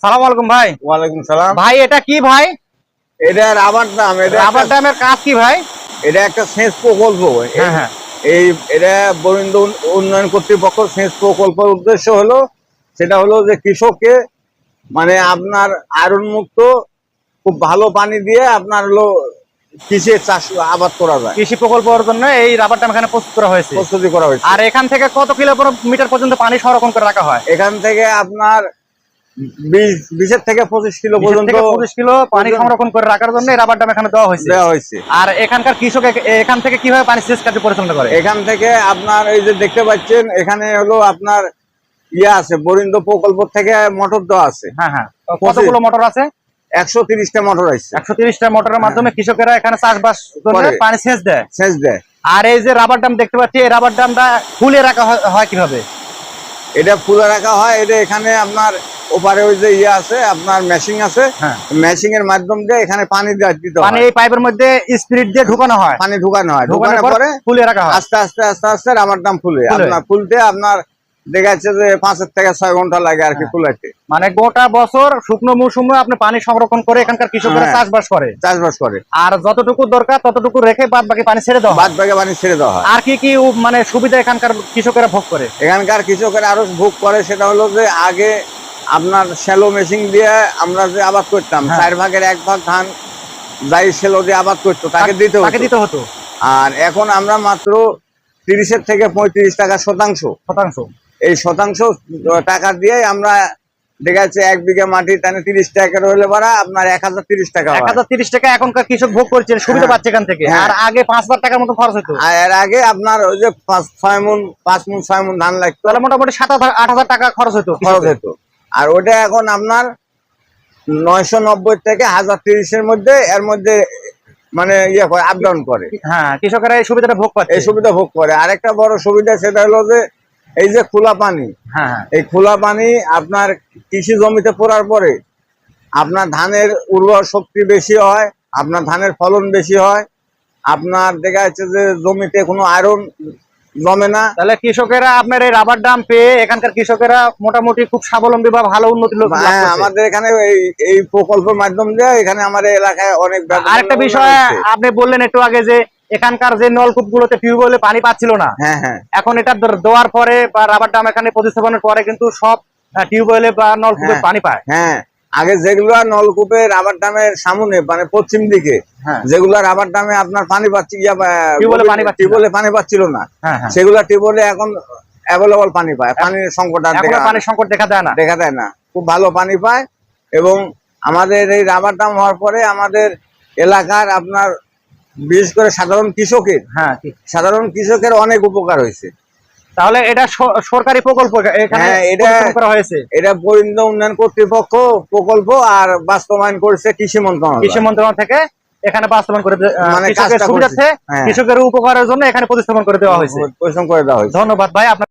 সালাম আলাইকুম ভাই। ওয়ালাইকুম সালাম। ভাই এটা কি ভাই? এটা রাবার ডাম। রাবার ড্যামের কাজ কি ভাই? এটা একটা সেচ প্রকল্প। হ্যাঁ হ্যাঁ। এই এটা বরেন্দ্র উন্নয়ন কর্তৃপক্ষ সেচ প্রকল্পের উদ্দেশ্য হলো সেটা হলো যে কৃষককে মানে আপনার আয়রন মুক্ত খুব ভালো পানি দিয়ে আপনার হলো কৃষি চাষ আবাদ করা যায়। কৃষি প্রকল্পের জন্য এই রাবার ড্যাম এখানে প্রস্তুত করা হয়েছে। প্রস্তুতি করা হয়েছে। আর এখান থেকে কত কিলোমিটার পর্যন্ত পানি সংরক্ষণ করে রাখা হয়? এখান থেকে আপনার 20 থেকে 25 কিলো পর্যন্ত 25 কিলো পানি সংরক্ষণ করে রাখার জন্য এই রাবার ড্যাম এখানে দেওয়া হয়েছে। আর এখানকার কৃষক এখান থেকে কিভাবে পানি সেচ কার্য পরিচালনা করে? এখান থেকে আপনার এই যে দেখতে পাচ্ছেন এখানে হলো আপনার আছে বরিন্দ প্রকল্প থেকে মোটর দেওয়া আছে। হ্যাঁ হ্যাঁ। কতগুলো মোটর আছে? 130টা মোটর আছে। 130টা মোটরের মাধ্যমে কৃষকেরা এখানে চাষবাস করে পানি সেচ দেয়। আর এই যে রাবার ড্যাম দেখতে পাচ্ছি, এই রাবার ড্যামটা ফুলে রাখা হয় কিভাবে? এটা ফুলে রাখা হয়, এটা এখানে আপনার ওপারে ওই যে আছে আপনার মেশিন আছে, মেশিং এর মাধ্যম দিয়ে এখানে পানি দিতে হয়। মানে এই পাইপের মধ্যে স্পিরিট দিয়ে ঢুকানো হয়, পানি ঢুকানো হয়, ঢুকানোর পরে ফুলে রাখা হয়। আস্তে আস্তে আস্তে আস্তে রাবার ড্যাম ফুলে আপনার ফুলতে আপনার দেখা যাচ্ছে যে 5 থেকে 6 ঘন্টা লাগে আর কি ফুলাইতে। মানে গোটা বছর শুকনো মৌসুমে আপনি পানি সংরক্ষণ করে এখানকার কৃষকরা চাষবাস করে আর যতটুকু দরকার ততটুকু রেখে বাদ বাকি পানি ছেড়ে দেওয়া হয়। আর কি কি মানে সুবিধা এখানকার কৃষকেরা ভোগ করে? এখানকার কৃষকেরা আরো ভোগ করে সেটা হলো যে আগে আপনার শ্যালো মেশিন দিয়ে আমরা যে আবাদ করতাম 4 ভাগের 1 ভাগ ধান যাই শ্যালো দিয়ে আবাদ করতো তাকে দিতে হতো। আর এখন আমরা মাত্র 30 থেকে 35 টাকা শতাংশ এই শতাংশ টাকা দিয়ে আমরা দেখা যাচ্ছে 1 বিঘা মাটি টানে 30 টাকা হলে পারা আপনার 1030 টাকা 1030 টাকা এখনকার কৃষক ভোগ করছে, সুবিধা পাচ্ছে এখান থেকে। আর আগে 5000 টাকার মতো খরচ হতো। এর আগে আপনার ওই যে 5 মুন 6 মুন ধান লাগতো, তাহলে মোটামুটি 7,000-8,000 টাকা খরচ হতো। আর ওটা এখন আপনার 990 থেকে 1030 এর মধ্যে এর মধ্যে মানে করে আপ ডাউন করে। হ্যাঁ, কৃষকেরা এই সুবিধাটা ভোগ পাচ্ছে। এই সুবিধা ভোগ করে। আরেকটা বড় সুবিধা সেটা হলো যে এই যে খোলা পানি, এই খোলা পানি আপনার কৃষি জমিতে পড়ার পরে আপনার ধানের উর্বর শক্তি বেশি হয়, আপনার ধানের ফলন বেশি হয়, আপনার দেখা যাচ্ছে যে জমিতে কোনো আয়রন জমে না। তাহলে কৃষকেরা আপনার এই রাবার ড্যাম পেয়ে এখানকার কৃষকেরা মোটামুটি খুব স্বাবলম্বী বা ভালো উন্নতি লাভ করছে। আমাদের এখানে এই প্রকল্পের মাধ্যম দিয়ে এখানে আমাদের এলাকায় অনেক। আরেকটা বিষয় আপনি বললেন একটু আগে যে এখানকার যে নলকূপগুলোতে টিউবওয়েলে পানি পাচ্ছিল না, এখন এটা দেওয়ার পরে বা রাবার ড্যাম এখানে প্রতিস্থাপনের পরে কিন্তু সব টিউবওয়েলে বা নলকূপে পানি পায়। আগে যেগুলো নলকূপে রাবার ড্যামের সামনে মানে পশ্চিম দিকে যেগুলো রাবার ড্যামে আপনার পানি পাচ্ছি টিউবওয়েলে পানি পাচ্ছিল না, সেগুলো টিউবওয়েলে এখন অ্যাভেলেবল পানি পায়। পানির সংকট দেখা দেয় না, খুব ভালো পানি পায়। এবং আমাদের এই রাবার ড্যাম হওয়ার পরে আমাদের এলাকার আপনার বিশেষ করে সাধারণ কৃষকের অনেক উপকার হয়েছে। তাহলে এটা সরকারি প্রকল্প, এটা বরিন্দ উন্নয়ন কর্তৃপক্ষ প্রকল্প আর বাস্তবায়ন করেছে কৃষি মন্ত্রণালয় থেকে এখানে বাস্তবায়ন করে মানে কৃষকের উপকারের জন্য এখানে প্রতিস্থাপন করে দেওয়া হয়েছে। ধন্যবাদ ভাই আপনার।